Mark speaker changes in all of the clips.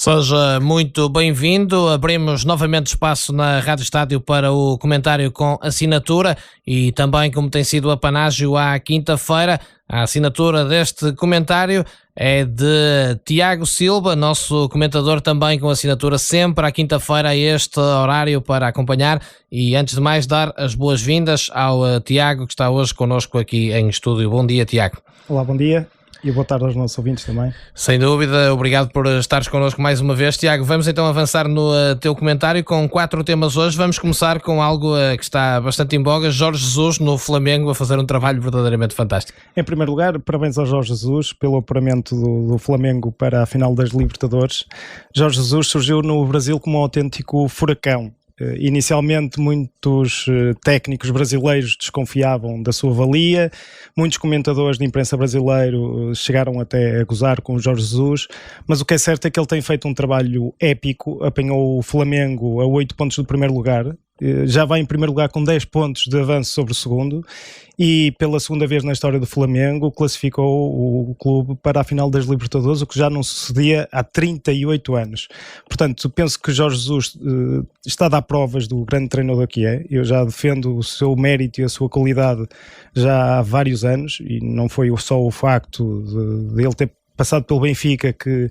Speaker 1: Seja muito bem-vindo. Abrimos novamente espaço na Rádio Estádio para o comentário com assinatura e também, como tem sido o apanágio à quinta-feira, a assinatura deste comentário é de Tiago Silva, nosso comentador também com assinatura sempre à quinta-feira a este horário para acompanhar. E antes de mais, dar as boas-vindas ao Tiago, que está hoje connosco aqui em estúdio. Bom dia, Tiago.
Speaker 2: Olá, bom dia. E boa tarde aos nossos ouvintes também.
Speaker 1: Sem dúvida, obrigado por estares connosco mais uma vez. Tiago, vamos então avançar no teu comentário com 4 temas hoje. Vamos começar com algo que está bastante em voga, Jorge Jesus no Flamengo a fazer um trabalho verdadeiramente fantástico.
Speaker 2: Em primeiro lugar, parabéns ao Jorge Jesus pelo apuramento do Flamengo para a final das Libertadores. Jorge Jesus surgiu no Brasil como um autêntico furacão. Inicialmente muitos técnicos brasileiros desconfiavam da sua valia, muitos comentadores de imprensa brasileiro chegaram até a gozar com o Jorge Jesus, mas o que é certo é que ele tem feito um trabalho épico, apanhou o Flamengo a 8 pontos do primeiro lugar, já vai em primeiro lugar com 10 pontos de avanço sobre o segundo e pela segunda vez na história do Flamengo classificou o clube para a final das Libertadores, o que já não sucedia há 38 anos. Portanto, penso que Jorge Jesus está a dar provas do grande treinador que é. Eu já defendo o seu mérito e a sua qualidade já há vários anos e não foi só o facto de ele ter passado pelo Benfica que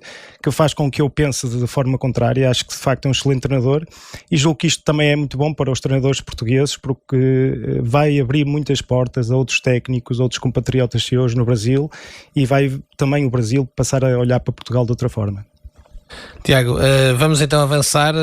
Speaker 2: faz com que eu pense de forma contrária. Acho que de facto é um excelente treinador e julgo que isto também é muito bom para os treinadores portugueses porque vai abrir muitas portas a outros técnicos, outros compatriotas seus no Brasil e vai também o Brasil passar a olhar para Portugal de outra forma.
Speaker 1: Tiago, vamos então avançar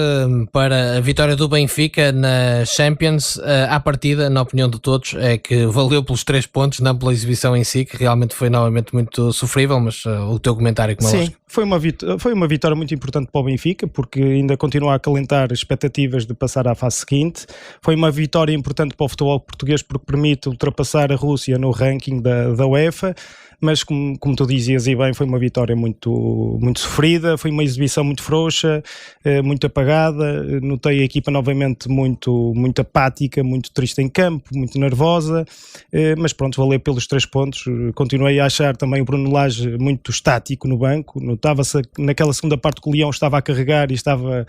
Speaker 1: para a vitória do Benfica na Champions. À partida, na opinião de todos, é que valeu pelos 3 pontos, não pela exibição em si, que realmente foi novamente muito sofrível, mas o teu comentário como é lógico.
Speaker 2: Sim, foi uma vitória muito importante para o Benfica, porque ainda continua a acalentar expectativas de passar à fase seguinte. Foi uma vitória importante para o futebol português porque permite ultrapassar a Rússia no ranking da UEFA. Mas como tu dizias e bem, foi uma vitória muito, muito sofrida, foi uma exibição muito frouxa, muito apagada. Notei a equipa novamente muito apática, muito triste em campo, muito nervosa, mas pronto, valeu pelos 3 pontos. Continuei a achar também o Bruno Lage muito estático no banco, notava-se naquela segunda parte que o Leão estava a carregar e estava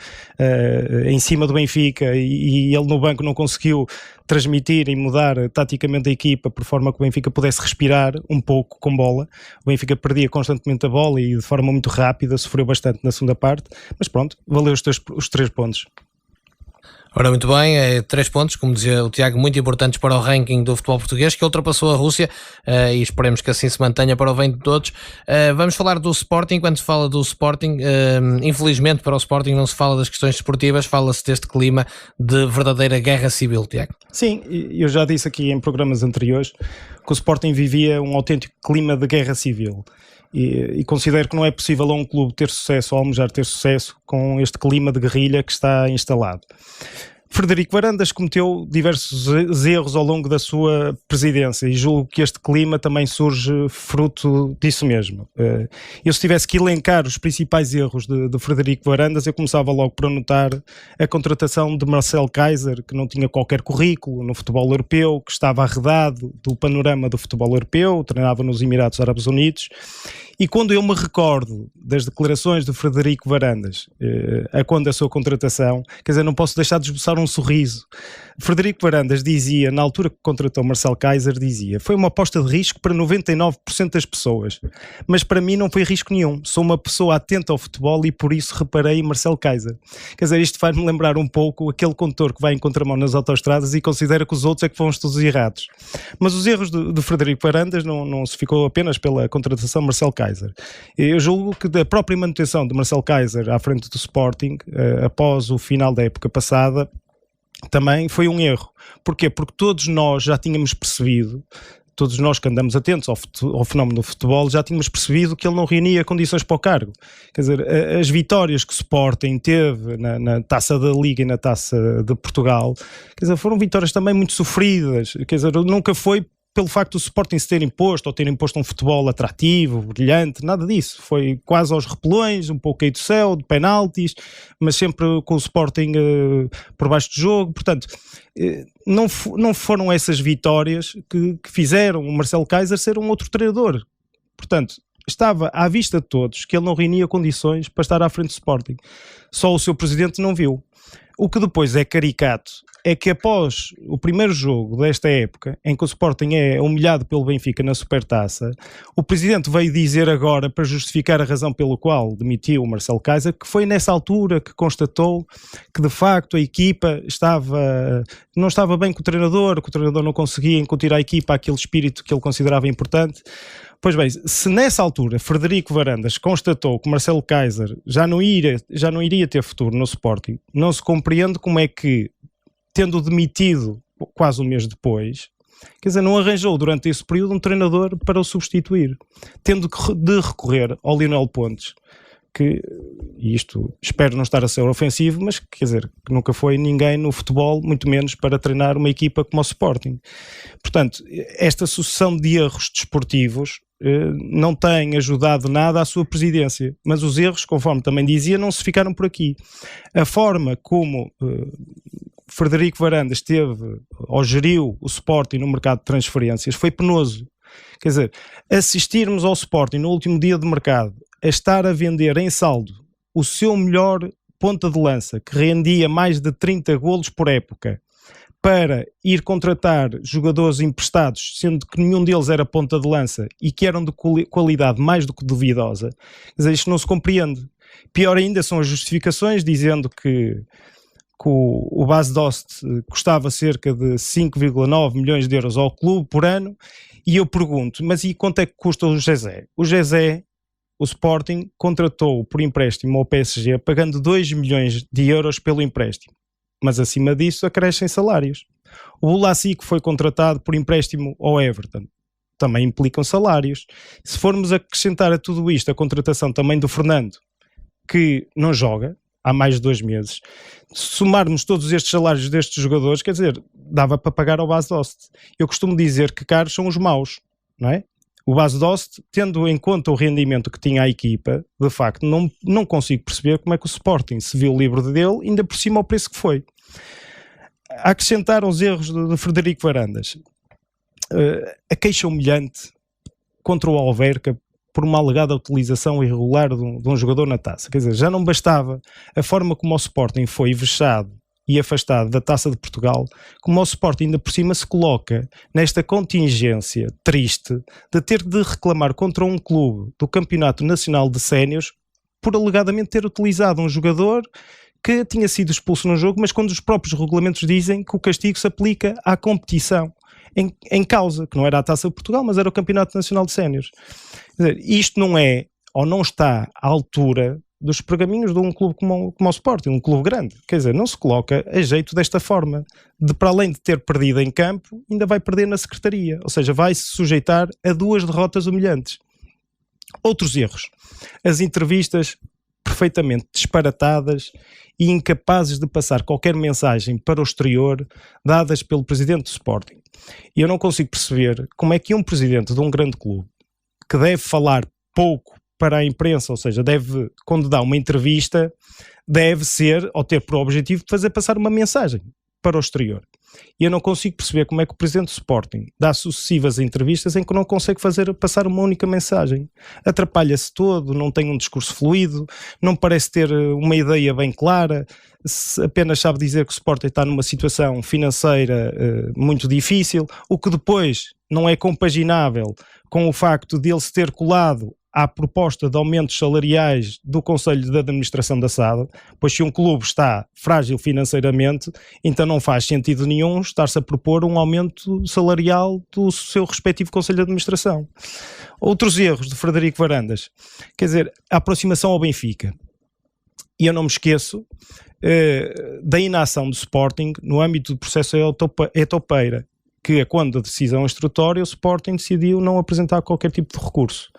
Speaker 2: em cima do Benfica e ele no banco não conseguiu transmitir e mudar taticamente a equipa por forma que o Benfica pudesse respirar um pouco com bola. O Benfica perdia constantemente a bola e de forma muito rápida, sofreu bastante na segunda parte, mas pronto, valeu os 3 pontos.
Speaker 1: Ora, muito bem, 3 pontos, como dizia o Tiago, muito importantes para o ranking do futebol português, que ultrapassou a Rússia e esperemos que assim se mantenha para o bem de todos. Vamos falar do Sporting. Quando se fala do Sporting, infelizmente para o Sporting não se fala das questões desportivas, fala-se deste clima de verdadeira guerra civil, Tiago.
Speaker 2: Sim, eu já disse aqui em programas anteriores que o Sporting vivia um autêntico clima de guerra civil. E considero que não é possível a um clube ter sucesso ou almejar ter sucesso com este clima de guerrilha que está instalado. Frederico Varandas cometeu diversos erros ao longo da sua presidência e julgo que este clima também surge fruto disso mesmo. Eu, se tivesse que elencar os principais erros de Frederico Varandas, eu começava logo por anotar a contratação de Marcel Kaiser, que não tinha qualquer currículo no futebol europeu, que estava arredado do panorama do futebol europeu, treinava nos Emirados Árabes Unidos. E quando eu me recordo das declarações de Frederico Varandas, a quando a sua contratação, quer dizer, não posso deixar de esboçar um sorriso. Frederico Varandas dizia, na altura que contratou Marcel Kaiser, dizia: foi uma aposta de risco para 99% das pessoas, mas para mim não foi risco nenhum. Sou uma pessoa atenta ao futebol e por isso reparei em Marcel Kaiser. Quer dizer, isto faz-me lembrar um pouco aquele condutor que vai em contramão nas autoestradas e considera que os outros é que vão todos errados. Mas os erros de Frederico Varandas não se ficou apenas pela contratação de Marcel Kaiser. Eu julgo que da própria manutenção de Marcel Kaiser à frente do Sporting, após o final da época passada, também foi um erro. Porquê? Porque todos nós já tínhamos percebido, todos nós que andamos atentos ao fenómeno do futebol, já tínhamos percebido que ele não reunia condições para o cargo. Quer dizer, as vitórias que o Sporting teve na Taça da Liga e na Taça de Portugal, quer dizer, foram vitórias também muito sofridas. Quer dizer, nunca foi pelo facto do Sporting se ter imposto ou ter imposto um futebol atrativo, brilhante, nada disso. Foi quase aos repelões, um pouco aí do céu, de penaltis, mas sempre com o Sporting por baixo do jogo. Portanto, não foram essas vitórias que fizeram o Marcel Kaiser ser um outro treinador. Portanto, estava à vista de todos que ele não reunia condições para estar à frente do Sporting. Só o seu presidente não viu. O que depois é caricato é que após o primeiro jogo desta época, em que o Sporting é humilhado pelo Benfica na Supertaça, o presidente veio dizer agora, para justificar a razão pelo qual demitiu o Marcelo Kaiser, que foi nessa altura que constatou que de facto a equipa não estava bem com o treinador não conseguia incutir à equipa aquele espírito que ele considerava importante. Pois bem, se nessa altura Frederico Varandas constatou que Marcelo Kaiser já não iria ter futuro no Sporting, não se compreende como é que, tendo demitido quase um mês depois, quer dizer, não arranjou durante esse período um treinador para o substituir, tendo de recorrer ao Lionel Pontes, que, e isto espero não estar a ser ofensivo, mas quer dizer, que nunca foi ninguém no futebol, muito menos para treinar uma equipa como o Sporting. Portanto, esta sucessão de erros desportivos não tem ajudado nada à sua presidência, mas os erros, conforme também dizia, não se ficaram por aqui. A forma como Frederico Varandas geriu o Sporting no mercado de transferências foi penoso. Quer dizer, assistirmos ao Sporting no último dia de mercado a estar a vender em saldo o seu melhor ponta de lança, que rendia mais de 30 golos por época, para ir contratar jogadores emprestados, sendo que nenhum deles era ponta de lança e que eram de qualidade mais do que duvidosa, quer dizer, isto não se compreende. Pior ainda são as justificações, dizendo que o Bas Dost custava cerca de 5,9 milhões de euros ao clube por ano, e eu pergunto, mas e quanto é que custa o José? O Sporting contratou por empréstimo ao PSG pagando 2 milhões de euros pelo empréstimo, mas acima disso acrescem salários. O Boulassi, que foi contratado por empréstimo ao Everton, também implicam salários. Se formos acrescentar a tudo isto a contratação também do Fernando, que não joga há mais de 2 meses, se somarmos todos estes salários destes jogadores, quer dizer, dava para pagar ao Bas Dost. Eu costumo dizer que caros são os maus, não é? O Bas Dost, tendo em conta o rendimento que tinha a equipa, de facto, não consigo perceber como é que o Sporting se viu livre dele, ainda por cima ao preço que foi. A acrescentar aos erros de Frederico Varandas, a queixa humilhante contra o Alverca por uma alegada utilização irregular de um jogador na taça. Quer dizer, já não bastava a forma como o Sporting foi vexado e afastado da Taça de Portugal, como o Sporting ainda por cima se coloca nesta contingência triste de ter de reclamar contra um clube do Campeonato Nacional de Séniores por alegadamente ter utilizado um jogador que tinha sido expulso no jogo, mas quando os próprios regulamentos dizem que o castigo se aplica à competição em causa, que não era a Taça de Portugal, mas era o Campeonato Nacional de Séniores. Quer dizer, isto não é, ou não está à altura dos pergaminhos de um clube como o Sporting, um clube grande. Quer dizer, não se coloca a jeito desta forma, para além de ter perdido em campo, ainda vai perder na secretaria, ou seja, vai se sujeitar a 2 derrotas humilhantes. Outros erros, as entrevistas perfeitamente disparatadas e incapazes de passar qualquer mensagem para o exterior dadas pelo presidente do Sporting. E eu não consigo perceber como é que um presidente de um grande clube, que deve falar pouco para a imprensa, ou seja, quando dá uma entrevista, deve ser, ou ter por objetivo, de fazer passar uma mensagem para o exterior. E eu não consigo perceber como é que o presidente do Sporting dá sucessivas entrevistas em que não consegue passar uma única mensagem. Atrapalha-se todo, não tem um discurso fluido, não parece ter uma ideia bem clara, apenas sabe dizer que o Sporting está numa situação financeira muito difícil, o que depois não é compaginável com o facto de ele se ter colado à proposta de aumentos salariais do Conselho de Administração da SAD, pois se um clube está frágil financeiramente, então não faz sentido nenhum estar-se a propor um aumento salarial do seu respectivo Conselho de Administração. Outros erros de Frederico Varandas, quer dizer, a aproximação ao Benfica. E eu não me esqueço da inação do Sporting no âmbito do processo Etopeira, que é quando a decisão instrutória o Sporting decidiu não apresentar qualquer tipo de recurso.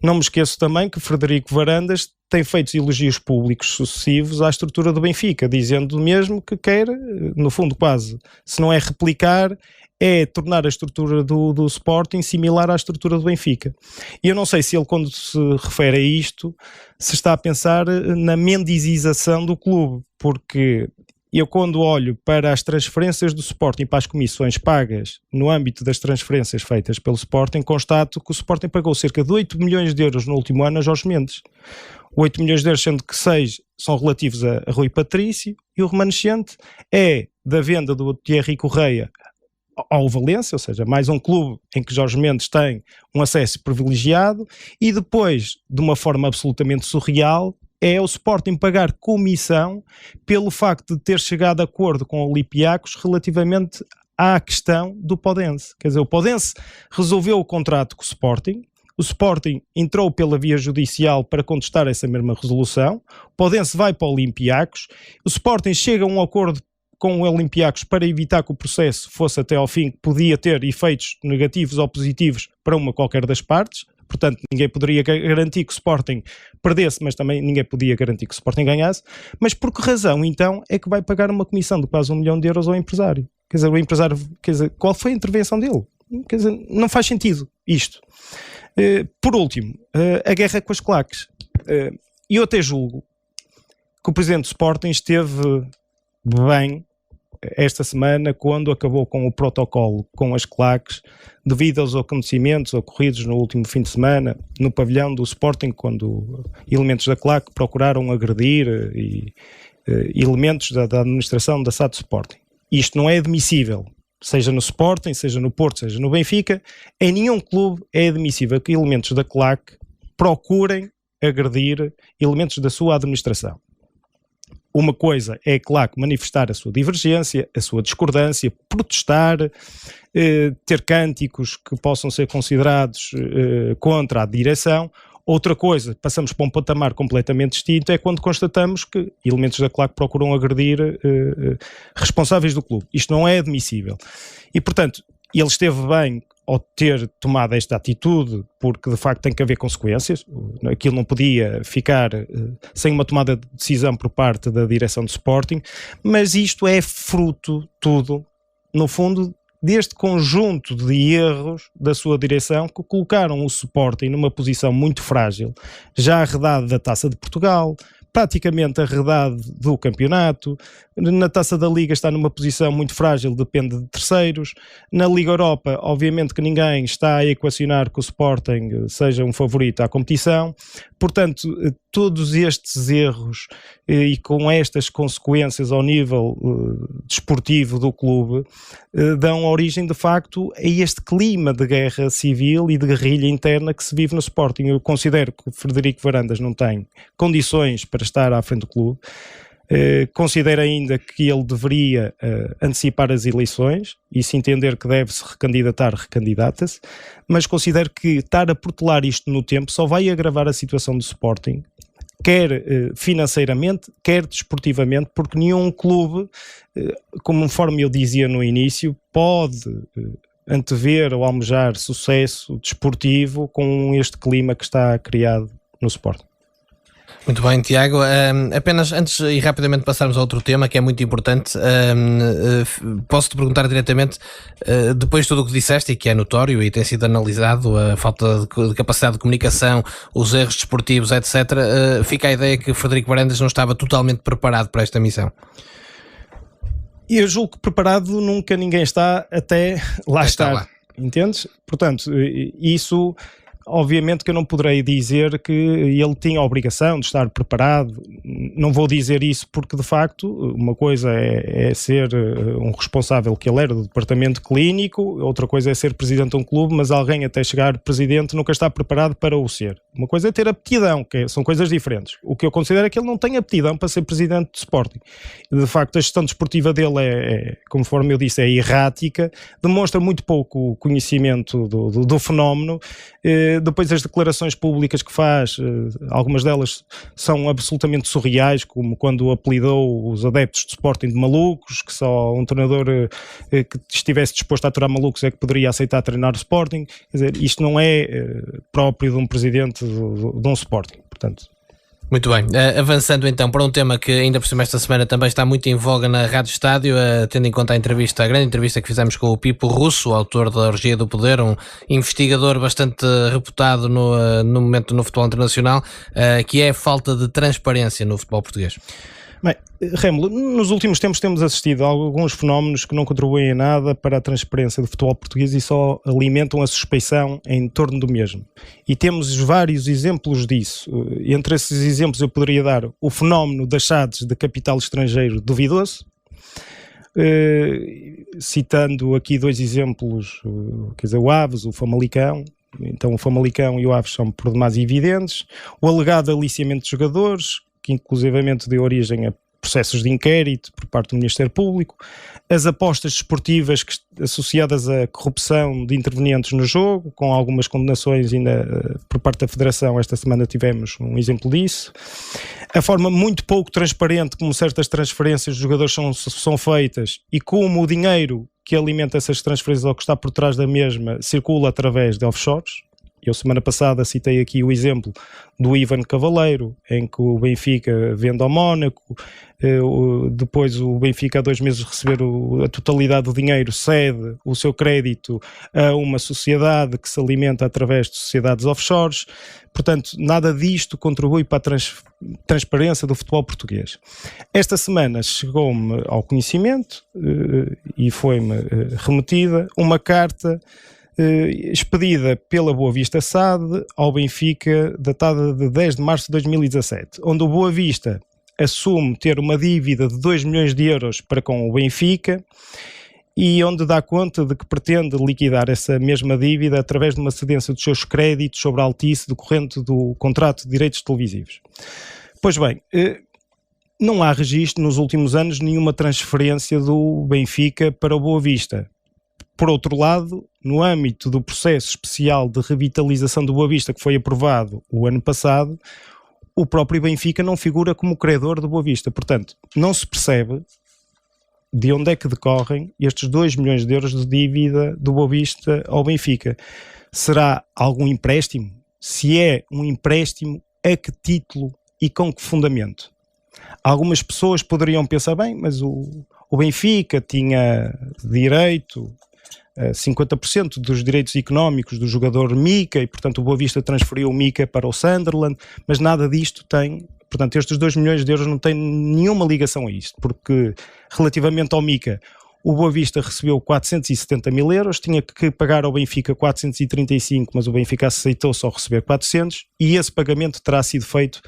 Speaker 2: Não me esqueço também que Frederico Varandas tem feito elogios públicos sucessivos à estrutura do Benfica, dizendo mesmo que quer, no fundo quase, se não é replicar, é tornar a estrutura do Sporting similar à estrutura do Benfica. E eu não sei se ele, quando se refere a isto, se está a pensar na mendizização do clube, porque eu quando olho para as transferências do Sporting, para as comissões pagas no âmbito das transferências feitas pelo Sporting, constato que o Sporting pagou cerca de 8 milhões de euros no último ano a Jorge Mendes. 8 milhões de euros, sendo que 6 são relativos a Rui Patrício, e o remanescente é da venda do Thierry Correia ao Valência, ou seja, mais um clube em que Jorge Mendes tem um acesso privilegiado, e depois, de uma forma absolutamente surreal, é o Sporting pagar comissão pelo facto de ter chegado a acordo com o Olympiacos relativamente à questão do Podense. Quer dizer, o Podense resolveu o contrato com o Sporting entrou pela via judicial para contestar essa mesma resolução, o Podense vai para o Olympiacos, o Sporting chega a um acordo com o Olympiacos para evitar que o processo fosse até ao fim, que podia ter efeitos negativos ou positivos para uma qualquer das partes. Portanto, ninguém poderia garantir que o Sporting perdesse, mas também ninguém podia garantir que o Sporting ganhasse. Mas por que razão, então, é que vai pagar uma comissão de quase 1 milhão de euros ao empresário? Quer dizer, o empresário, qual foi a intervenção dele? Quer dizer, não faz sentido isto. Por último, a guerra com as claques. Eu até julgo que o presidente do Sporting esteve bem esta semana quando acabou com o protocolo com as claques devido aos acontecimentos ocorridos no último fim de semana no pavilhão do Sporting, quando elementos da claque procuraram agredir elementos da administração da SAD Sporting. Isto não é admissível, seja no Sporting, seja no Porto, seja no Benfica. Em nenhum clube é admissível que elementos da claque procurem agredir elementos da sua administração. Uma coisa é, claro, manifestar a sua divergência, a sua discordância, protestar, ter cânticos que possam ser considerados contra a direção. Outra coisa, passamos para um patamar completamente distinto, é quando constatamos que elementos da claque procuram agredir responsáveis do clube. Isto não é admissível. E, portanto, ele esteve bem ao ter tomado esta atitude, porque de facto tem que haver consequências. Aquilo não podia ficar sem uma tomada de decisão por parte da direção do Sporting, mas isto é fruto, tudo, no fundo, deste conjunto de erros da sua direção que colocaram o Sporting numa posição muito frágil, já arredado da Taça de Portugal, praticamente arredado do campeonato. Na Taça da Liga está numa posição muito frágil, depende de terceiros. Na Liga Europa, obviamente que ninguém está a equacionar que o Sporting seja um favorito à competição. Portanto, todos estes erros e com estas consequências ao nível desportivo do clube dão origem, de facto, a este clima de guerra civil e de guerrilha interna que se vive no Sporting. Eu considero que Frederico Varandas não tem condições para estar à frente do clube. Considero ainda que ele deveria antecipar as eleições e, se entender que deve-se recandidatar, recandidata-se, mas considero que estar a protelar isto no tempo só vai agravar a situação do Sporting, quer financeiramente, quer desportivamente, porque nenhum clube, conforme eu dizia no início, pode antever ou almejar sucesso desportivo com este clima que está criado no Sporting.
Speaker 1: Muito bem, Tiago. Apenas antes e rapidamente passarmos a outro tema que é muito importante, posso-te perguntar diretamente, depois de tudo o que disseste e que é notório e tem sido analisado, a falta de capacidade de comunicação, os erros desportivos, etc., fica a ideia que Frederico Varandas não estava totalmente preparado para esta missão?
Speaker 2: Eu julgo que preparado nunca ninguém está até lá estar. Lá. Entendes? Portanto, isso... Obviamente que eu não poderei dizer que ele tinha a obrigação de estar preparado, não vou dizer isso porque de facto uma coisa é ser um responsável que ele era do departamento clínico, outra coisa é ser presidente de um clube, mas alguém até chegar presidente nunca está preparado para o ser. Uma coisa é ter aptidão, são coisas diferentes. O que eu considero é que ele não tem aptidão para ser presidente do Sporting. De facto a gestão desportiva dele conforme eu disse, é errática, demonstra muito pouco conhecimento do fenómeno. Depois as declarações públicas que faz, algumas delas são absolutamente surreais, como quando apelidou os adeptos de Sporting de malucos, que só um treinador que estivesse disposto a aturar malucos é que poderia aceitar treinar o Sporting. Quer dizer, isto não é próprio de um presidente de um Sporting, portanto...
Speaker 1: Muito bem, avançando então para um tema que ainda por cima esta semana também está muito em voga na Rádio Estádio, tendo em conta a grande entrevista que fizemos com o Pipo Russo, autor da Orgia do Poder, um investigador bastante reputado no momento no futebol internacional, que é a falta de transparência no futebol português.
Speaker 2: Bem, Rémulo, nos últimos tempos temos assistido a alguns fenómenos que não contribuem em nada para a transparência do futebol português e só alimentam a suspeição em torno do mesmo. E temos vários exemplos disso. Entre esses exemplos eu poderia dar o fenómeno das SADs de capital estrangeiro duvidoso, citando aqui dois exemplos, quer dizer, o Aves, o Famalicão. Então o Famalicão e o Aves são por demais evidentes. O alegado aliciamento de jogadores, que inclusivamente deu origem a processos de inquérito por parte do Ministério Público, as apostas desportivas associadas à corrupção de intervenientes no jogo, com algumas condenações ainda por parte da Federação. Esta semana tivemos um exemplo disso. A forma muito pouco transparente como certas transferências de jogadores são feitas e como o dinheiro que alimenta essas transferências ou que está por trás da mesma circula através de offshores. Eu semana passada citei aqui o exemplo do Ivan Cavaleiro, em que o Benfica vende ao Mónaco, depois o Benfica há 2 meses de receber a totalidade do dinheiro, cede o seu crédito a uma sociedade que se alimenta através de sociedades offshores. Portanto, nada disto contribui para a transparência do futebol português. Esta semana chegou-me ao conhecimento e foi-me remetida uma carta expedida pela Boa Vista SAD ao Benfica, datada de 10 de março de 2017, onde o Boa Vista assume ter uma dívida de 2 milhões de euros para com o Benfica e onde dá conta de que pretende liquidar essa mesma dívida através de uma cedência dos seus créditos sobre a Altice decorrente do contrato de direitos televisivos. Pois bem, não há registro nos últimos anos nenhuma transferência do Benfica para o Boa Vista. Por outro lado, no âmbito do processo especial de revitalização do Boa Vista que foi aprovado o ano passado, o próprio Benfica não figura como credor do Boa Vista. Portanto, não se percebe de onde é que decorrem estes 2 milhões de euros de dívida do Boa Vista ao Benfica. Será algum empréstimo? Se é um empréstimo, a que título e com que fundamento? Algumas pessoas poderiam pensar, bem, mas o Benfica tinha direito a 50% dos direitos económicos do jogador Mika e, portanto, o Boa Vista transferiu o Mika para o Sunderland, mas nada disto tem, portanto, estes 2 milhões de euros não têm nenhuma ligação a isto, porque relativamente ao Mika, o Boa Vista recebeu 470 mil euros, tinha que pagar ao Benfica 435, mas o Benfica aceitou só receber 400 e esse pagamento terá sido feito,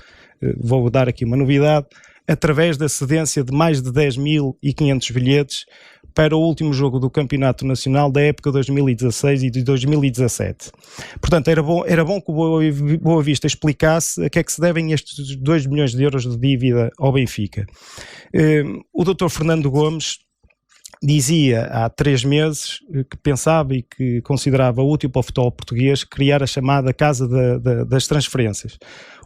Speaker 2: vou dar aqui uma novidade, através da cedência de mais de 10.500 bilhetes para o último jogo do Campeonato Nacional da época 2016 e de 2017. Portanto, era bom que o Boa Vista explicasse a que é que se devem estes 2 milhões de euros de dívida ao Benfica. O Dr. Fernando Gomes dizia há 3 meses que pensava e que considerava útil para o futebol português criar a chamada Casa das Transferências.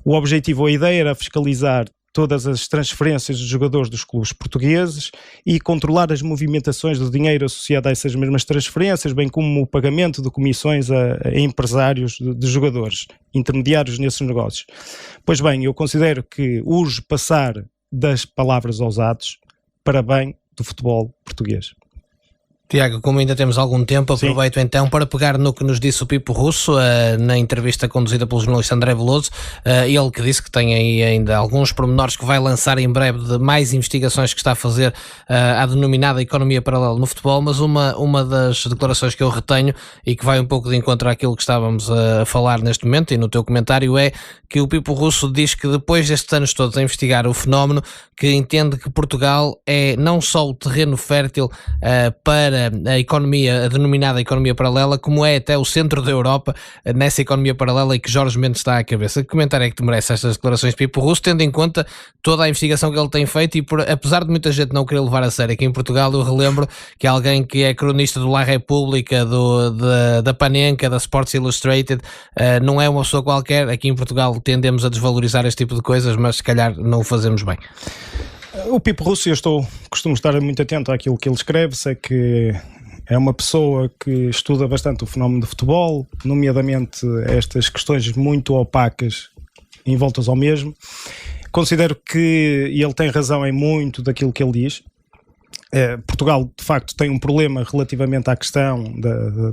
Speaker 2: O objetivo ou a ideia era fiscalizar todas as transferências dos jogadores dos clubes portugueses e controlar as movimentações do dinheiro associado a essas mesmas transferências, bem como o pagamento de comissões a empresários de jogadores, intermediários nesses negócios. Pois bem, eu considero que urge passar das palavras aos atos para bem do futebol português.
Speaker 1: Tiago, como ainda temos algum tempo, aproveito então para pegar no que nos disse o Pipo Russo na entrevista conduzida pelo jornalista André Veloso, ele que disse que tem aí ainda alguns pormenores que vai lançar em breve de mais investigações que está a fazer à denominada economia paralela no futebol, mas uma das declarações que eu retenho e que vai um pouco de encontro àquilo que estávamos a falar neste momento e no teu comentário é que o Pipo Russo diz que depois destes anos todos a investigar o fenómeno, que entende que Portugal é não só o terreno fértil para a economia, a denominada economia paralela, como é até o centro da Europa nessa economia paralela e que Jorge Mendes está à cabeça. Que comentário é que te merece estas declarações de Pipo Russo, tendo em conta toda a investigação que ele tem feito e apesar de muita gente não querer levar a sério aqui em Portugal, eu relembro que alguém que é cronista do La República, da Panenka, da Sports Illustrated, não é uma pessoa qualquer. Aqui em Portugal tendemos a desvalorizar este tipo de coisas, mas se calhar não o fazemos bem.
Speaker 2: O Pipo Russo, costumo estar muito atento àquilo que ele escreve, sei que é uma pessoa que estuda bastante o fenómeno do futebol, nomeadamente estas questões muito opacas envoltas ao mesmo. Considero que ele tem razão em muito daquilo que ele diz. Portugal, de facto, tem um problema relativamente à questão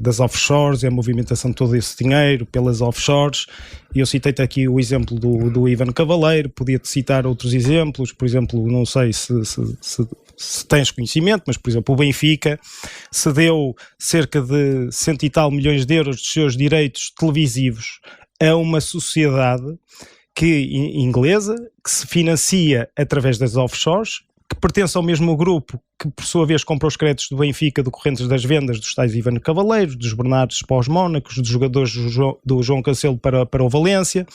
Speaker 2: das offshores e a movimentação de todo esse dinheiro pelas offshores. E eu citei-te aqui o exemplo do Ivan Cavaleiro, podia-te citar outros exemplos, por exemplo, não sei se tens conhecimento, mas, por exemplo, o Benfica cedeu cerca de 100 e tal milhões de euros dos seus direitos televisivos a uma sociedade inglesa que se financia através das offshores, que pertence ao mesmo grupo que, por sua vez, compra os créditos do Benfica decorrentes das vendas dos tais Ivan Cavaleiros, dos Bernardes para os Mónacos, dos jogadores do João Cancelo para o Valência,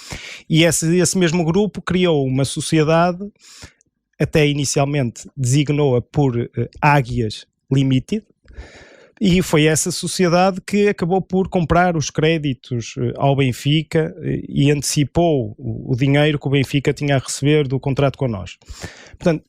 Speaker 2: e esse mesmo grupo criou uma sociedade, até inicialmente designou-a por Águias Limited, e foi essa sociedade que acabou por comprar os créditos ao Benfica e antecipou o dinheiro que o Benfica tinha a receber do contrato connosco. Portanto,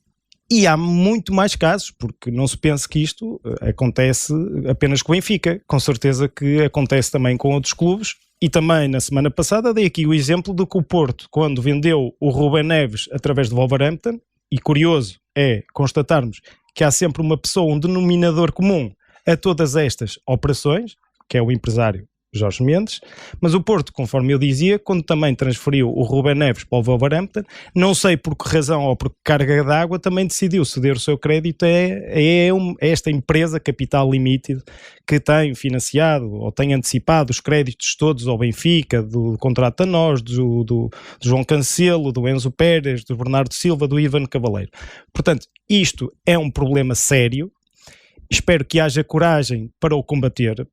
Speaker 2: e há muito mais casos, porque não se pense que isto acontece apenas com o Benfica. Com certeza que acontece também com outros clubes. E também, na semana passada, dei aqui o exemplo de que o Porto, quando vendeu o Rubén Neves através do Wolverhampton, e curioso é constatarmos que há sempre uma pessoa, um denominador comum a todas estas operações, que é o empresário Jorge Mendes, mas o Porto, conforme eu dizia, quando também transferiu o Rubén Neves para o Wolverhampton, não sei por que razão ou por que carga d'água, também decidiu ceder o seu crédito a esta empresa Capital Limited, que tem financiado ou tem antecipado os créditos todos ao Benfica, do contrato a nós, do João Cancelo, do Enzo Pérez, do Bernardo Silva, do Ivan Cavaleiro. Portanto, isto é um problema sério, espero que haja coragem para o combater.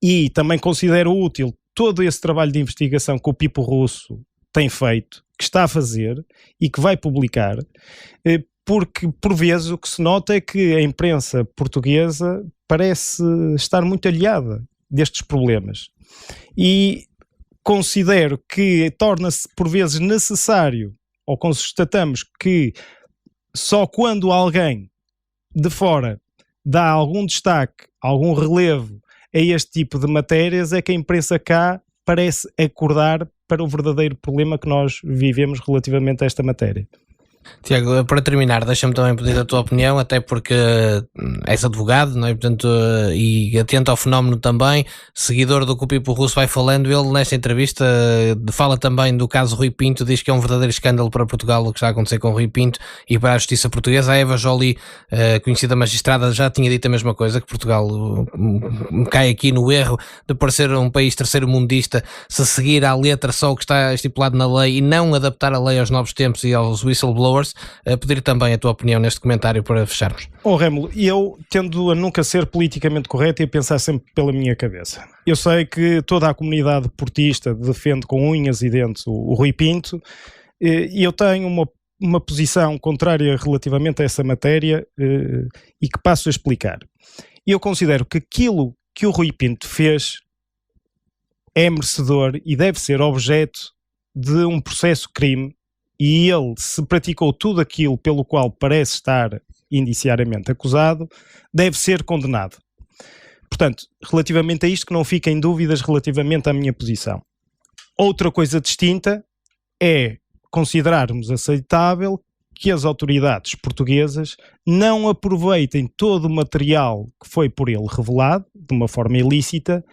Speaker 2: E também considero útil todo esse trabalho de investigação que o Pipo Russo tem feito, que está a fazer e que vai publicar, porque por vezes o que se nota é que a imprensa portuguesa parece estar muito aliada destes problemas. E considero que torna-se por vezes necessário, ou constatamos que só quando alguém de fora dá algum destaque, algum relevo a este tipo de matérias é que a imprensa cá parece acordar para o verdadeiro problema que nós vivemos relativamente a esta matéria.
Speaker 1: Tiago, para terminar, deixa-me também pedir a tua opinião, até porque és advogado, não é? Portanto, e atento ao fenómeno também, seguidor do que o Pipo Russo vai falando. Ele nesta entrevista fala também do caso Rui Pinto, diz que é um verdadeiro escândalo para Portugal o que está a acontecer com Rui Pinto e para a justiça portuguesa. A Eva Joly, conhecida magistrada, já tinha dito a mesma coisa, que Portugal cai aqui no erro de parecer um país terceiro-mundista se seguir à letra só o que está estipulado na lei e não adaptar a lei aos novos tempos e aos whistleblowers. Pedir também a tua opinião neste comentário para fecharmos.
Speaker 2: Rémulo, eu tendo a nunca ser politicamente correto e a pensar sempre pela minha cabeça. Eu sei que toda a comunidade portista defende com unhas e dentes o Rui Pinto e eu tenho uma posição contrária relativamente a essa matéria e que passo a explicar. Eu considero que aquilo que o Rui Pinto fez é merecedor e deve ser objeto de um processo-crime. E ele, se praticou tudo aquilo pelo qual parece estar indiciariamente acusado, deve ser condenado. Portanto, relativamente a isto, que não fiquem dúvidas relativamente à minha posição. Outra coisa distinta é considerarmos aceitável que as autoridades portuguesas não aproveitem todo o material que foi por ele revelado, de uma forma ilícita,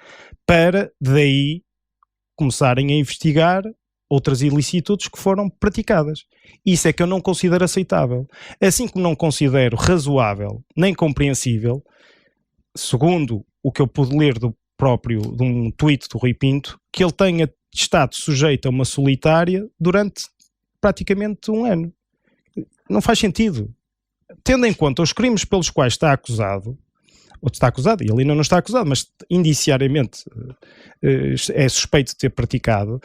Speaker 2: para daí começarem a investigar outras ilicitudes que foram praticadas. Isso é que eu não considero aceitável. Assim como não considero razoável nem compreensível, segundo o que eu pude ler de um tweet do Rui Pinto, que ele tenha estado sujeito a uma solitária durante praticamente um ano. Não faz sentido. Tendo em conta os crimes pelos quais está acusado, e ele ainda não está acusado, mas indiciariamente é suspeito de ter praticado.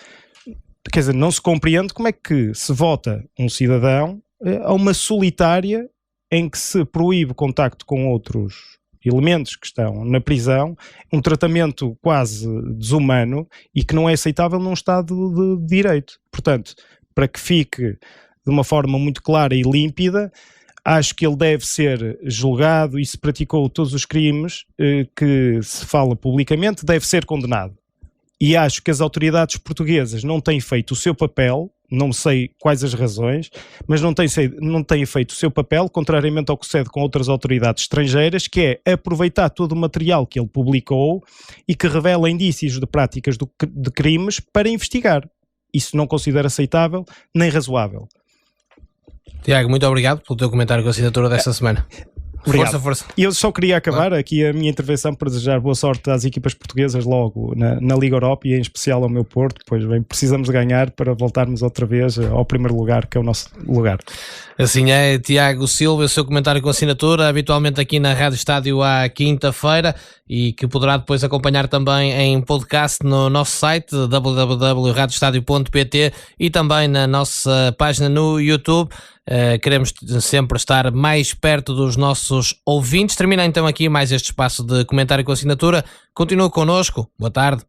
Speaker 2: Quer dizer, não se compreende como é que se vota um cidadão a uma solitária em que se proíbe contacto com outros elementos que estão na prisão, um tratamento quase desumano e que não é aceitável num Estado de Direito. Portanto, para que fique de uma forma muito clara e límpida, acho que ele deve ser julgado e se praticou todos os crimes que se fala publicamente, deve ser condenado. E acho que as autoridades portuguesas não têm feito o seu papel não sei quais as razões, mas não tem feito o seu papel, contrariamente ao que sucede com outras autoridades estrangeiras, que é aproveitar todo o material que ele publicou e que revela indícios de práticas de crimes para investigar. Isso não considero aceitável nem razoável.
Speaker 1: Tiago, muito obrigado pelo teu comentário com a assinatura desta semana.
Speaker 2: Obrigado.
Speaker 1: Força.
Speaker 2: E eu só queria acabar aqui a minha intervenção para desejar boa sorte às equipas portuguesas logo na Liga Europa e em especial ao meu Porto, pois bem, precisamos ganhar para voltarmos outra vez ao primeiro lugar, que é o nosso lugar.
Speaker 1: Assim é, Tiago Silva, o seu comentário com assinatura, habitualmente aqui na Rádio Estádio à quinta-feira, e que poderá depois acompanhar também em podcast no nosso site www.radioestadio.pt e também na nossa página no YouTube. Queremos sempre estar mais perto dos nossos ouvintes. Termina então aqui mais este espaço de comentário com assinatura. Continua connosco. Boa tarde.